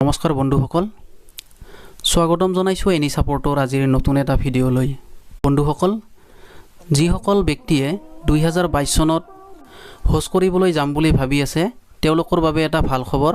নমস্কাৰ বন্ধুসকল, স্বাগতম জনাইছোঁ এনি সাপোৰ্টৰ আজিৰ নতুন এটা ভিডিঅ'লৈ। বন্ধুসকল, যিসকল ব্যক্তিয়ে 2022 চনত হজ কৰিবলৈ যাম বুলি ভাবি আছে তেওঁলোকৰ বাবে এটা ভাল খবৰ।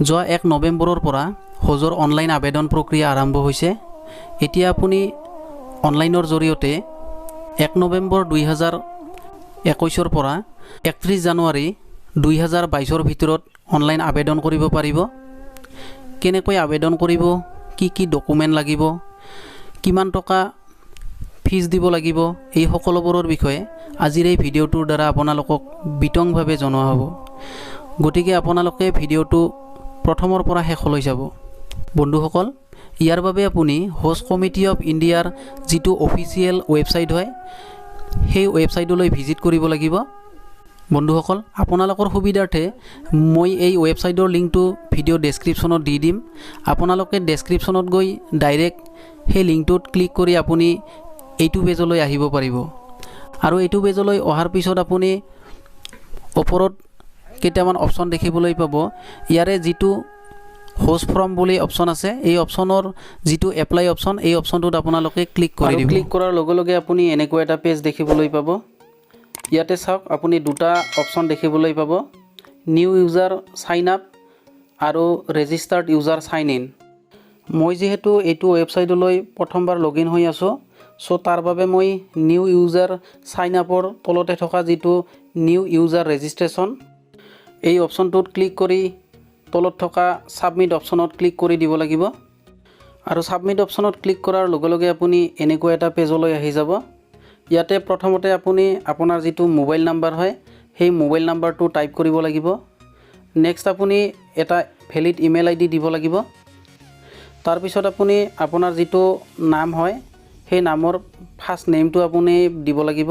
যোৱা 1 নৱেম্বৰৰ পৰা হজৰ অনলাইন আবেদন প্ৰক্ৰিয়া আৰম্ভ হৈছে। এতিয়া আপুনি অনলাইনৰ জৰিয়তে 1 নৱেম্বৰ 2021 পৰা 31 জানুৱাৰী 2022 ভিতৰত অনলাইন আবেদন কৰিব পাৰিব। কেনেকৈ আবেদন কৰিব, কি ডকুমেণ্ট লাগিব, কিমান টকা ফিজ দিব লাগিব, এই সকলোবোৰৰ বিষয়ে আজিৰ এই ভিডিঅ'টোৰ দ্বাৰা আপোনালোকক বিতংভাৱে জনোৱা হ'ব। গতিকে আপোনালোকে ভিডিঅ'টো প্ৰথমৰ পৰা শেষলৈ চাব। বন্ধুসকল, ইয়াৰ বাবে আপুনি হজ কমিটি অফ ইণ্ডিয়াৰ যিটো অফিচিয়েল ৱেবছাইট হয় সেই ৱেবছাইটলৈ ভিজিট কৰিব লাগিব। বন্ধুসকল, আপোনালোকৰ সুবিধাৰ্থে মই এই ৱেবছাইটৰ লিংকটো ভিডিঅ' ডেছক্ৰিপশ্যনত দি দিম। আপোনালোকে ডেছক্ৰিপশ্যনত গৈ ডাইৰেক্ট সেই লিংকটোত ক্লিক কৰি আপুনি এইটো পেজলৈ আহিব পাৰিব। আৰু এইটো পেজলৈ অহাৰ পিছত আপুনি ওপৰত কেইটামান অপশ্যন দেখিবলৈ পাব। ইয়াৰে যিটো হোজ ফৰ্ম বুলি অপশ্যন আছে, এই অপশ্যনৰ যিটো এপ্লাই অপশ্যন, এই অপশ্যনটোত আপোনালোকে ক্লিক কৰি দিব। ক্লিক কৰাৰ লগে লগে আপুনি এনেকুৱা এটা পেজ দেখিবলৈ পাব। ইয়াতে চাওক, আপুনি দুটা অপশ্যন দেখিবলৈ পাব, নিউ ইউজাৰ চাইন আপ আৰু ৰেজিষ্টাৰ্ড ইউজাৰ চাইন ইন। মই যিহেতু এইটো ৱেবছাইটলৈ প্ৰথমবাৰ লগ ইন হৈ আছোঁ, চ' তাৰ বাবে মই নিউ ইউজাৰ চাইন আপৰ তলতে থকা যিটো নিউ ইউজাৰ ৰেজিষ্ট্ৰেশ্যন এই অপশ্যনটোত ক্লিক কৰি তলত থকা ছাবমিট অপশ্যনত ক্লিক কৰি দিব লাগিব। আৰু ছাবমিট অপশ্যনত ক্লিক কৰাৰ লগে লগে আপুনি এনেকুৱা এটা পেজলৈ আহি যাব। ইয়াতে প্ৰথমতে আপুনি আপোনাৰ যিটো মোবাইল নাম্বাৰ হয় সেই মোবাইল নাম্বাৰটো টাইপ কৰিব লাগিব। নেক্সট আপুনি এটা ভেলিড ইমেইল আইডি দিব লাগিব। তাৰপিছত আপুনি আপোনাৰ যিটো নাম হয় সেই নামৰ ফাৰ্ষ্ট নেমটো আপুনি দিব লাগিব।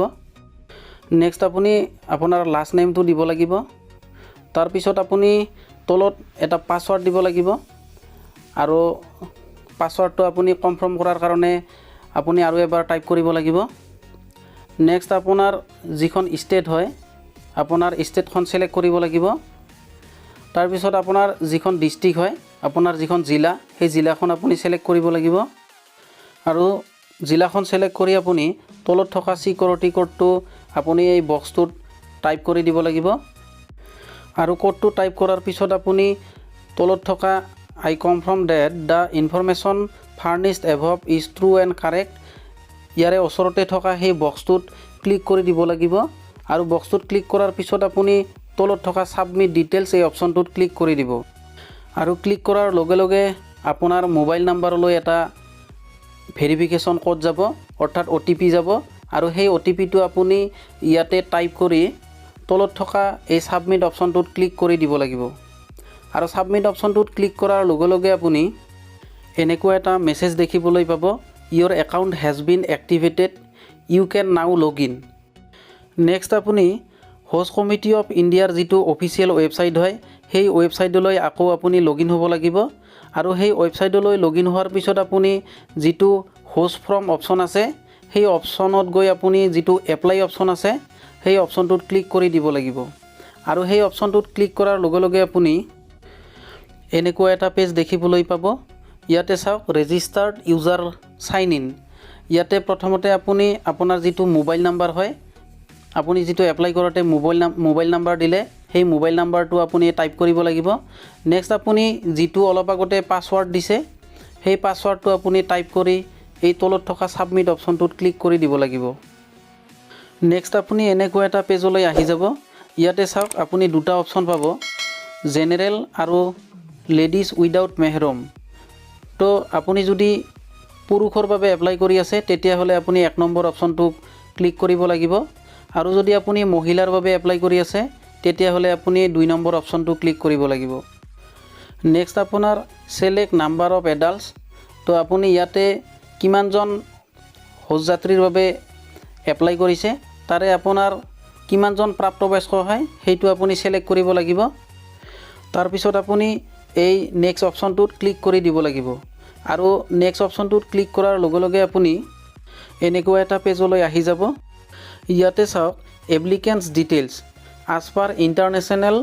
নেক্সট আপুনি আপোনাৰ লাষ্ট নেমটো দিব লাগিব। তাৰপিছত আপুনি তলত এটা পাছৱৰ্ড দিব লাগিব। আৰু পাছৱৰ্ডটো আপুনি কনফাৰ্ম কৰাৰ কাৰণে আপুনি আৰু এবাৰ টাইপ কৰিব লাগিব। নেক্সট আপোনাৰ যিখন ষ্টেট হয় আপোনাৰ ষ্টেটখন চিলেক্ট কৰিব লাগিব। তাৰপিছত আপোনাৰ যিখন ডিষ্ট্ৰিক্ট হয়, আপোনাৰ যিখন জিলা, সেই জিলাখন আপুনি চিলেক্ট কৰিব লাগিব। আৰু জিলাখন চিলেক্ট কৰি আপুনি তলত থকা চিকিউৰিটি কোডটো আপুনি এই বক্সটোত টাইপ কৰি দিব লাগিব। আৰু কোডটো টাইপ কৰাৰ পিছত আপুনি তলত থকা I confirm that the information furnished above is true and correct, ইয়াৰে ওচৰতে থকা সেই বক্সটোত ক্লিক কৰি দিব লাগিব। আৰু বক্সটোত ক্লিক কৰাৰ পিছত আপুনি তলত থকা ছাবমিট ডিটেইলছ এই অপশ্যনটোত ক্লিক কৰি দিব। আৰু ক্লিক কৰাৰ লগে লগে আপোনাৰ মোবাইল নাম্বাৰলৈ এটা ভেৰিফিকেশ্যন কোড যাব, অৰ্থাৎ OTP যাব। আৰু সেই OTPটো আপুনি ইয়াতে টাইপ কৰি তলত থকা এই ছাবমিট অপশ্যনটোত ক্লিক কৰি দিব লাগিব। আৰু ছাবমিট অপশ্যনটোত ক্লিক কৰাৰ লগে লগে আপুনি এনেকুৱা এটা মেছেজ দেখিবলৈ পাব, your account has been activated, you can now log in. Next আপুনি হজ কমিটি অফ ইণ্ডিয়াৰ যিটো অফিচিয়েল ৱেবছাইট হয় সেই ৱেবছাইটলৈ আকৌ আপুনি লগ ইন হ'ব লাগিব। আৰু সেই ৱেবছাইটলৈ লগ ইন হোৱাৰ পিছত আপুনি যিটো হোজ ফৰ্ম অপশ্যন আছে সেই অপশ্যনত গৈ আপুনি যিটো এপ্লাই অপশ্যন আছে সেই অপশ্যনটোত ক্লিক কৰি দিব লাগিব। আৰু সেই অপশ্যনটোত ক্লিক কৰাৰ লগে লগে আপুনি এনেকুৱা এটা পেজ দেখিবলৈ পাব। ইয়াতে চাওক, ৰেজিষ্টাৰ্ড ইউজাৰ চাইন ইন। ইয়াতে প্ৰথমতে আপুনি আপোনাৰ যিটো মোবাইল নাম্বাৰ হয়, আপুনি যিটো এপ্লাই কৰোঁতে মোবাইল নাম্বাৰ দিলে সেই মোবাইল নাম্বাৰটো আপুনি টাইপ কৰিব লাগিব। নেক্সট আপুনি যিটো অলপ আগতে পাছৱৰ্ড দিছে সেই পাছৱৰ্ডটো আপুনি টাইপ কৰি এই তলত থকা ছাবমিট অপশ্যনটোত ক্লিক কৰি দিব লাগিব। নেক্সট আপুনি এনেকুৱা এটা পেজলৈ আহি যাব। ইয়াতে চাওক, আপুনি দুটা অপশ্যন পাব, জেনেৰেল আৰু লেডিজ উইদাউট মেহৰম। তো আপুনি যদি পুৰুষৰ বাবে এপ্লাই কৰি আছে তেতিয়াহ'লে আপুনি 1 নম্বৰ অপশ্যনটো ক্লিক কৰিব লাগিব। আৰু যদি আপুনি মহিলাৰ বাবে এপ্লাই কৰি আছে তেতিয়াহ'লে আপুনি 2 নম্বৰ অপশ্যনটো ক্লিক কৰিব লাগিব। নেক্সট আপোনাৰ ছিলেক্ট নাম্বাৰ অফ এডাল্টছ। তো আপুনি ইয়াতে কিমানজন হজ যাত্ৰীৰ বাবে এপ্লাই কৰিছে তাৰে আপোনাৰ কিমানজন প্ৰাপ্তবয়স্ক হয় সেইটো আপুনি ছিলেক্ট কৰিব লাগিব। তাৰপিছত আপুনি এই নেক্সট অপশ্যনটোত ক্লিক কৰি দিব লাগিব। আৰু নেক্সট অপশ্যনটোত ক্লিক কৰাৰ লগে লগে আপুনি এনেকুৱা এটা পেজলৈ আহি যাব। ইয়াতে চাওক, এপ্লিকেণ্টছ ডিটেইলছ আজ পাৰ ইণ্টাৰনেশ্যনেল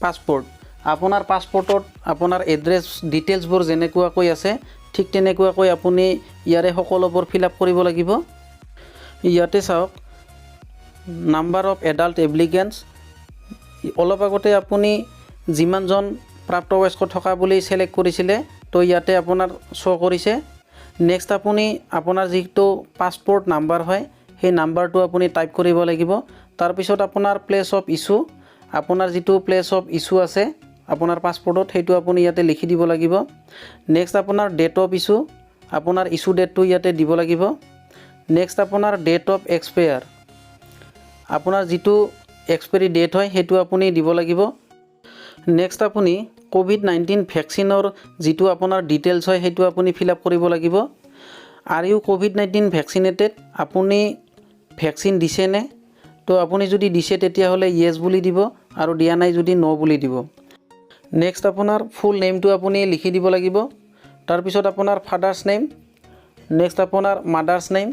পাছপোৰ্ট। আপোনাৰ পাছপৰ্টত আপোনাৰ এড্ৰেছ ডিটেইলছবোৰ যেনেকুৱাকৈ আছে ঠিক তেনেকুৱাকৈ আপুনি ইয়াৰে সকলোবোৰ ফিল আপ কৰিব লাগিব। ইয়াতে চাওক নাম্বাৰ অফ এডাল্ট এপ্লিকেণ্টছ, অলপ আগতে আপুনি যিমানজন প্ৰাপ্তবয়স্ক থকা বুলি সিলেক্ট কৰিছিলে তো ইয়াতে আপোনাৰ শ্ব' কৰিছে। নেক্সট আপুনি আপোনাৰ যিটো পাছপৰ্ট নাম্বাৰ হয় সেই নাম্বাৰটো আপুনি টাইপ কৰিব লাগিব। তাৰপিছত আপোনাৰ প্লেচ অফ ইছ্যু, আপোনাৰ যিটো প্লেচ অফ ইছ্যু আছে আপোনাৰ পাছপৰ্টত সেইটো আপুনি ইয়াতে লিখি দিব লাগিব। নেক্সট আপোনাৰ ডেট অফ ইছ্যু, আপোনাৰ ইছ্যু ডেটটো ইয়াতে দিব লাগিব। নেক্সট আপোনাৰ ডেট অফ এক্সপায়াৰ, আপোনাৰ যিটো এক্সপায়াৰী ডেট হয় সেইটো আপুনি দিব লাগিব। নেক্সট আপুনি কোভিড-19 ভেকচিনৰ যিটো আপোনাৰ ডিটেইলছ হয় সেইটো আপুনি ফিল আপ কৰিব লাগিব। আৰ ইউ কোভিড-19 ভেকচিনেটেড, আপুনি ভেকচিন দিছেনে? তো আপুনি যদি দিছে তেতিয়াহ'লে য়েছ বুলি দিব আৰু দিয়া নাই যদি ন' বুলি দিব। নেক্সট আপোনাৰ ফুল নেমটো আপুনি লিখি দিব লাগিব। তাৰপিছত আপোনাৰ ফাদাৰ্ছ নেম, নেক্সট আপোনাৰ মাদাৰ্ছ নেম,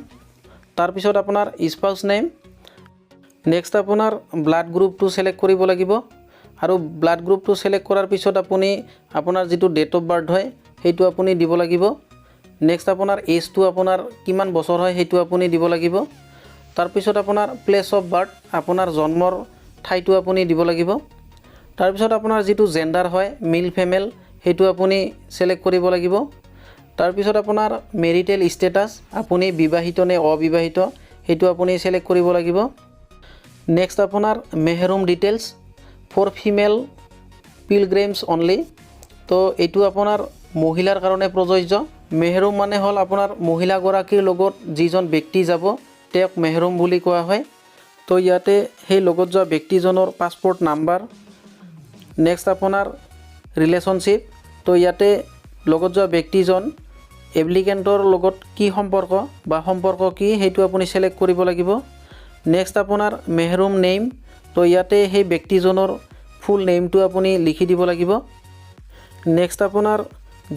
তাৰপিছত আপোনাৰ স্পাউছ নেম। নেক্সট আপোনাৰ ব্লাড গ্ৰুপটো সিলেক্ট কৰিব লাগিব আৰু ব্লাড গ্ৰুপটো সিলেক্ট কৰাৰ পিছত আপুনি আপোনাৰ যিটো ডেট অফ বাৰ্থ হয় সেইটো আপুনি দিব লাগিব। নেক্সট আপোনাৰ এজটো আপোনাৰ কিমান বছৰ হয় সেইটো আপুনি দিব লাগিব। তাৰপিছত আপোনাৰ প্লেচ অফ বাৰ্থ, আপোনাৰ জন্মৰ ঠাইটো আপুনি দিব লাগিব। তাৰপিছত আপোনাৰ যিটো জেণ্ডাৰ হয় মেল ফিমেল সেইটো আপুনি সিলেক্ট কৰিব লাগিব। তাৰপিছত আপোনাৰ মেৰিটেল ষ্টেটাছ, আপুনি বিবাহিত নে অবিবাহিত সেইটো আপুনি সিলেক্ট কৰিব লাগিব। নেক্সট আপোনাৰ মেহৰুম details for female Pilgrim's only, তো এইটো আপোনাৰ মহিলাৰ কাৰণে প্ৰযোজ্য। মেহৰুম মানে হ'ল আপোনাৰ মহিলাগৰাকীৰ লগত যিজন ব্যক্তি যাব তেওঁক মেহৰুম বুলি কোৱা হয়। তো ইয়াতে সেই লগত যোৱা ব্যক্তিজনৰ পাছপৰ্ট নাম্বাৰ, নেক্সট আপোনাৰ ৰিলেশ্যনশ্বিপ, তো ইয়াতে লগত যোৱা ব্যক্তিজন এপ্লিকেণ্টৰ লগত কি সম্পৰ্ক বা সম্পৰ্ক কি সেইটো আপুনি সিলেক্ট কৰিব লাগিব। নেক্সট আপোনাৰ মেহৰুম নেম, তো ইয়াতে সেই ব্যক্তিজনৰ ফুল নেমটো আপুনি লিখি দিব লাগিব। নেক্সট আপোনাৰ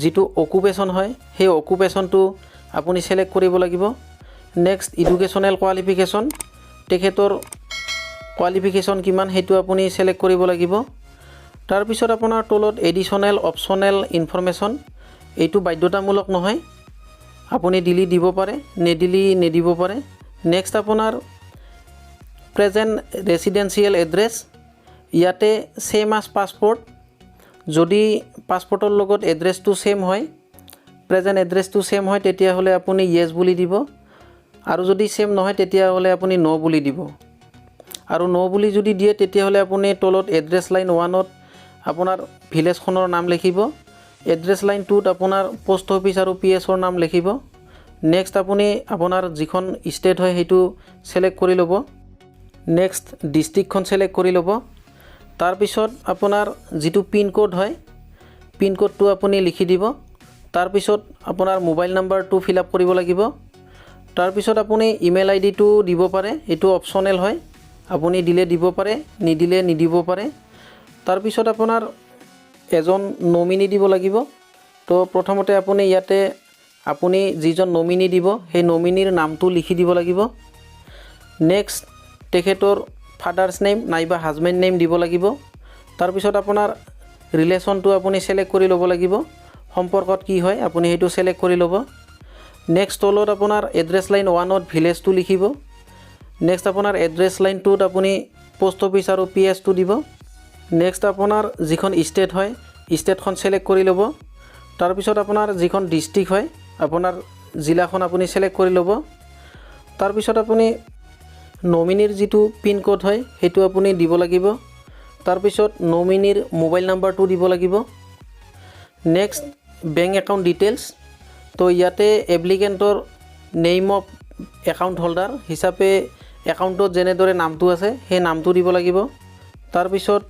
যিটো অকুপেশ্যন হয় সেই অকুপেশ্যনটো আপুনি সিলেক্ট কৰিব লাগিব। নেক্সট এডুকেশ্যনেল কোৱালিফিকেশ্যন, তেখেতৰ কোৱালিফিকেশ্যন কিমান সেইটো আপুনি সিলেক্ট কৰিব লাগিব। তাৰপিছত আপোনাৰ তলত এডিশ্যনেল অপশ্যনেল ইনফৰমেশ্যন, এইটো বাধ্যতামূলক নহয়, আপুনি দিলি দিব পাৰে, নেদিলি নিদিব পাৰে। নেক্সট আপোনাৰ প্ৰেজেণ্ট ৰেচিডেঞ্চিয়েল এড্ৰেছ, ইয়াতে ছেম আছ পাছপৰ্ট, যদি পাছপৰ্টৰ লগত এড্ৰেছটো ছেম হয়, প্ৰেজেণ্ট এড্ৰেছটো ছেম হয় তেতিয়াহ'লে আপুনি য়েছ বুলি দিব আৰু যদি ছেম নহয় তেতিয়াহ'লে আপুনি ন' বুলি দিব। আৰু ন' বুলি যদি দিয়ে তেতিয়াহ'লে আপুনি তলত এড্ৰেছ লাইন 1ত আপোনাৰ ভিলেজখনৰ নাম লিখিব, এড্ৰেছ লাইন 2ত আপোনাৰ পোষ্ট অফিচ আৰু PSৰ নাম লিখিব। নেক্সট আপুনি আপোনাৰ যিখন ষ্টেট হয় সেইটো সিলেক্ট কৰি ল'ব। নেক্সট ডিষ্ট্ৰিক্টখন সিলেক্ট কৰি ল'ব। তাৰপিছত আপোনাৰ যিটো পিন কোড হয় পিন কোডটো আপুনি লিখি দিব। তাৰপিছত আপোনাৰ মোবাইল নাম্বাৰটো ফিল আপ কৰিব লাগিব। তাৰপিছত আপুনি ইমেইল আইডিটো দিব পাৰে, এইটো অপশ্যনেল হয়, আপুনি দিলে দিব পাৰে, নিদিলে নিদিব পাৰে। তাৰপিছত আপোনাৰ এজন নমিনি দিব লাগিব। তো প্ৰথমতে আপুনি ইয়াতে আপুনি যিজন নমিনি দিব সেই নমিনিৰ নামটো লিখি দিব লাগিব। নেক্সট তেখেতৰ ফাদাৰ্ছ নেম নাইবা হাজবেণ্ড নেম দিব লাগিব। তাৰপিছত আপোনাৰ ৰিলেশ্যনটো আপুনি সিলেক্ট কৰি ল'ব লাগিব, সম্পৰ্কত কি হয় আপুনি সেইটো সিলেক্ট কৰি ল'ব। নেক্সট তলত আপোনাৰ এড্ৰেছ লাইন 1ত ভিলেজটো লিখিব। নেক্সট আপোনাৰ এড্ৰেছ লাইন 2ত আপুনি পোষ্ট অফিচ আৰু PSটো দিব। নেক্সট আপোনাৰ যিখন ষ্টেট হয় ষ্টেটখন সিলেক্ট কৰি ল'ব। তাৰপিছত আপোনাৰ যিখন ডিষ্ট্ৰিক্ট হয় আপোনাৰ জিলাখন আপুনি সিলেক্ট কৰি ল'ব। তাৰপিছত আপুনি নমিনিৰ যিটো পিন কোড হয় সেইটো আপুনি দিব লাগিব। তাৰপিছত নমিনিৰ মোবাইল নাম্বাৰটো দিব লাগিব। নেক্সট বেংক একাউণ্ট ডিটেইলছ, তো ইয়াতে এপ্লিকেণ্টৰ নেম অফ একাউণ্ট হোল্ডাৰ হিচাপে একাউণ্টত যেনেদৰে নামটো আছে সেই নামটো দিব লাগিব। তাৰপিছত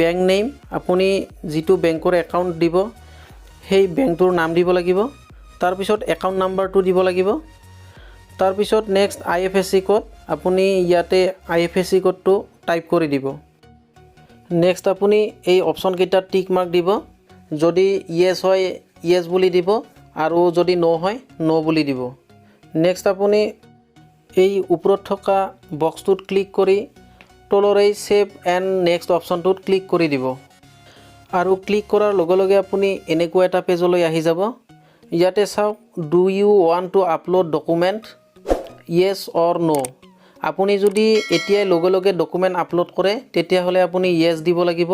বেংক নেম, আপুনি যিটো বেংকৰ একাউণ্ট দিব সেই বেংকটোৰ নাম দিব লাগিব। তাৰপিছত একাউণ্ট নাম্বাৰটো দিব লাগিব। তাৰপিছত নেক্সট IFSC কোড, আপুনি ইয়াতে IFSC কোডটো টাইপ কৰি দিব। নেক্সট আপুনি এই অপশ্যনকেইটাত টিক মাৰ্ক দিব, যদি য়েছ হয় য়েছ বুলি দিব আৰু যদি ন' হয় ন' বুলি দিব। নেক্সট আপুনি এই ওপৰত থকা বক্সটোত ক্লিক কৰি তলৰ এই ছেভ এণ্ড নেক্সট অপশ্যনটোত ক্লিক কৰি দিব। আৰু ক্লিক কৰাৰ লগে লগে আপুনি এনেকুৱা এটা পেজলৈ আহি যাব। ইয়াতে চাওক, do you want to upload document, yes or no'. আপুনি যদি এতিয়াই লগে লগে ডকুমেণ্ট আপলোড কৰে তেতিয়াহ'লে আপুনি য়েছ দিব লাগিব,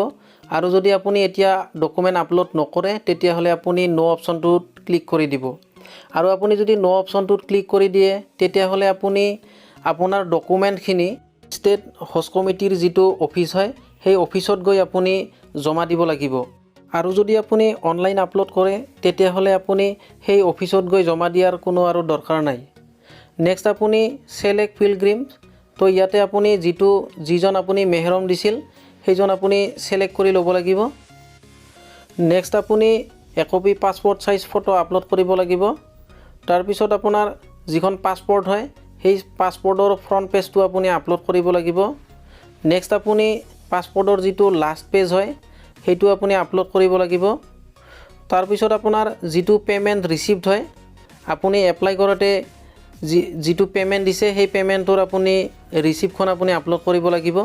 আৰু যদি আপুনি এতিয়া ডকুমেণ্ট আপলোড নকৰে তেতিয়াহ'লে আপুনি ন' অপশ্যনটোত ক্লিক কৰি দিব। আৰু আপুনি যদি ন' অপশ্যনটোত ক্লিক কৰি দিয়ে তেতিয়াহ'লে আপুনি আপোনাৰ ডকুমেণ্টখিনি ষ্টেট হজ কমিটিৰ যিটো অফিচ হয় সেই অফিচত গৈ আপুনি জমা দিব লাগিব। আৰু যদি আপুনি অনলাইন আপলোড কৰে তেতিয়াহ'লে আপুনি সেই অফিচত গৈ জমা দিয়াৰ কোনো আৰু দৰকাৰ নাই। নেক্সট আপুনি চেলেক্ট পিলগ্ৰিম, তো ইয়াতে আপুনি যিজন আপুনি মেহৰম দিছিল সেইজন আপুনি চেলেক্ট কৰি ল'ব লাগিব। নেক্সট আপুনি একপি পাছপৰ্ট চাইজ ফটো আপলোড কৰিব লাগিব। তাৰপিছত আপোনাৰ যিখন পাছপৰ্ট হয় সেই পাছপৰ্টৰ ফ্ৰণ্ট পেজটো আপুনি আপলোড কৰিব লাগিব। নেক্সট আপুনি পাছপৰ্টৰ যিটো লাষ্ট পেজ হয় সেইটো আপুনি আপলোড কৰিব লাগিব। তাৰপিছত আপোনাৰ যিটো পে'মেণ্ট ৰিচিভড হয়, আপুনি এপ্লাই কৰোঁতে যিটো পে'মেণ্ট দিছে সেই পে'মেণ্টৰ আপুনি ৰিচিপ্টখন আপুনি আপলোড কৰিব লাগিব।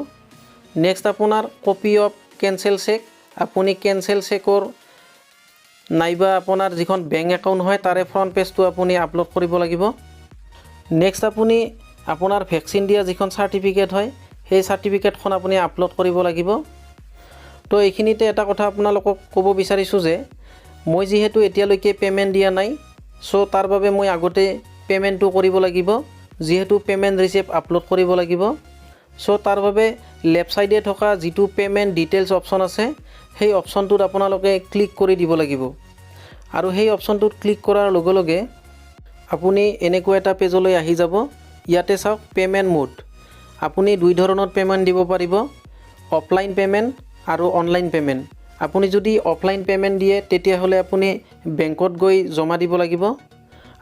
নেক্সট আপোনাৰ কপি অফ কেঞ্চেল চেক, আপুনি কেঞ্চেল চেকৰ নাইবা আপোনাৰ যিখন বেংক একাউণ্ট হয় তাৰে ফ্ৰণ্ট পেজটো আপুনি আপলোড কৰিব লাগিব। নেক্সট আপুনি আপোনাৰ ভেকচিন দিয়া যিখন চাৰ্টিফিকেট হয় সেই চাৰ্টিফিকেটখন আপুনি আপলোড কৰিব লাগিব। তো এইখিনিতে এটা কথা আপোনালোকক ক'ব বিচাৰিছোঁ যে মই যিহেতু এতিয়ালৈকে পে'মেণ্ট দিয়া নাই, চ' তাৰ বাবে মই আগতে পে'মেণ্টটো কৰিব লাগিব, যিহেতু পে'মেণ্ট ৰিচিপ্ট আপলোড কৰিব লাগিব। চ' তাৰ বাবে লেফ্ট ছাইডে থকা যিটো পে'মেণ্ট ডিটেইলছ অপশ্যন আছে সেই অপশ্যনটোত আপোনালোকে ক্লিক কৰি দিব লাগিব। আৰু সেই অপশ্যনটোত ক্লিক কৰাৰ লগে লগে আপুনি এনেকুৱা এটা পেজলৈ আহি যাব। ইয়াতে চাওক পে'মেণ্ট মোড, আপুনি দুই ধৰণৰ পে'মেণ্ট দিব পাৰিব, অফলাইন পে'মেণ্ট আৰু অনলাইন পে'মেণ্ট। আপুনি যদি অফলাইন পে'মেণ্ট দিয়ে তেতিয়াহ'লে আপুনি বেংকত গৈ জমা দিব লাগিব,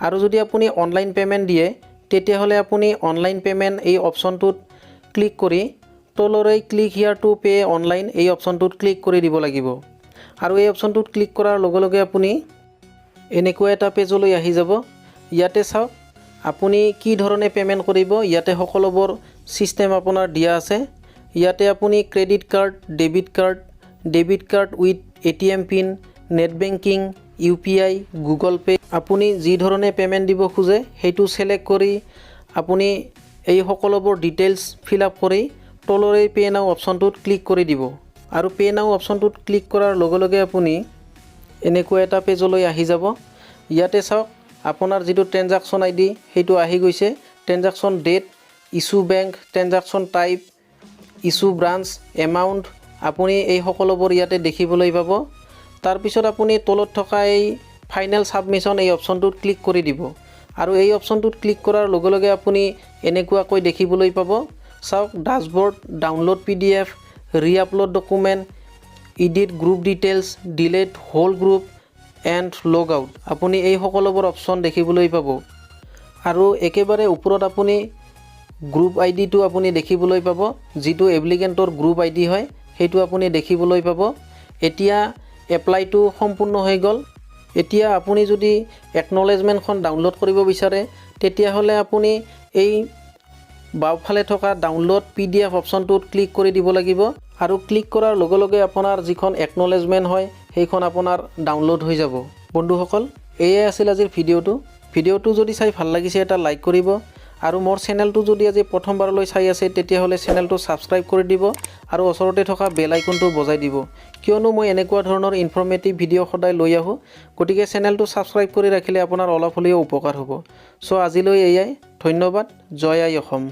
আৰু যদি আপুনি অনলাইন পে'মেণ্ট দিয়ে তেতিয়াহ'লে আপুনি অনলাইন পে'মেণ্ট এই অপশ্যনটোত ক্লিক কৰি তলৰে click here to pay' online এই অপশ্যনটোত ক্লিক কৰি দিব লাগিব। আৰু এই অপশ্যনটোত ক্লিক কৰাৰ লগে লগে আপুনি এনেকুৱা এটা পেজলৈ আহি যাব। ইয়াতে চাওক আপুনি কি ধৰণে পে'মেণ্ট কৰিব, ইয়াতে সকলোবোৰ ছিষ্টেম আপোনাৰ দিয়া আছে। ইয়াতে আপুনি credit card, debit card with ATM pin, net banking, UPI, Google pay', আপুনি যি ধৰণে পে'মেণ্ট দিব খোজে সেইটো চিলেক্ট কৰি আপুনি এই সকলোবোৰ ডিটেইলছ ফিল আপ কৰি তলৰে পে' নাও অপশ্যনটোত ক্লিক কৰি দিব। আৰু পে' নাও অপশ্যনটোত ক্লিক কৰাৰ লগে লগে আপুনি এনেকুৱা এটা পেজলৈ আহি যাব। ইয়াতে চাওক আপোনাৰ যিটো ট্ৰেনজাকশ্যন ID সেইটো আহি গৈছে, transaction date, issue bank, transaction type, issue branch, amount, আপুনি এই সকলোবোৰ ইয়াতে দেখিবলৈ পাব। তাৰপিছত আপুনি তলত থকা এই ফাইনেল ছাবমিশ্যন এই অপশ্যনটোত ক্লিক কৰি দিব। আৰু এই অপশ্যনটোত ক্লিক কৰাৰ লগে লগে আপুনি এনেকুৱাকৈ দেখিবলৈ পাব। চাওক dashboard, download PDF, reupload document, edit group details, delete whole group and log out, আপুনি এই সকলোবোৰ অপশ্যন দেখিবলৈ পাব। আৰু একেবাৰে ওপৰত আপুনি গ্ৰুপ আইডিটো আপুনি দেখিবলৈ পাব, যিটো এপ্লিকেণ্টৰ গ্ৰুপ ID হয় সেইটো আপুনি দেখিবলৈ পাব। এতিয়া এপ্লাইটো সম্পূৰ্ণ হৈ গ'ল। এতিয়া আপুনি যদি একনলেজমেণ্টখন ডাউনলোড কৰিব বিচাৰে তেতিয়াহ'লে আপুনি এই বাওঁফালে থকা ডাউনলোড PDF অপশ্যনটোত ক্লিক কৰি দিব লাগিব। আৰু ক্লিক কৰাৰ লগে লগে আপোনাৰ যিখন একনলেজমেণ্ট হয় সেইখন আপোনাৰ ডাউনলোড হৈ যাব। বন্ধুসকল, এয়াই আছিল আজিৰ ভিডিঅ'টো যদি চাই ভাল লাগিছে এটা লাইক কৰিব, আৰু মোৰ চেনেলটো যদি আজি প্ৰথমবাৰলৈ চাই আছে তেতিয়াহ'লে চেনেলটো ছাবস্ক্ৰাইব কৰি দিব আৰু ওচৰতে থকা বেল আইকনটো বজাই দিব, কিয়নো মই এনেকুৱা ধৰণৰ ইনফৰ্মেটিভ ভিডিঅ' সদায় লৈ আহোঁ। গতিকে চেনেলটো ছাবস্ক্ৰাইব কৰি ৰাখিলে আপোনাৰ অলপ হ'লেও উপকাৰ হ'ব। চ' আজিলৈ এয়াই, ধন্যবাদ। জয় আই অসম।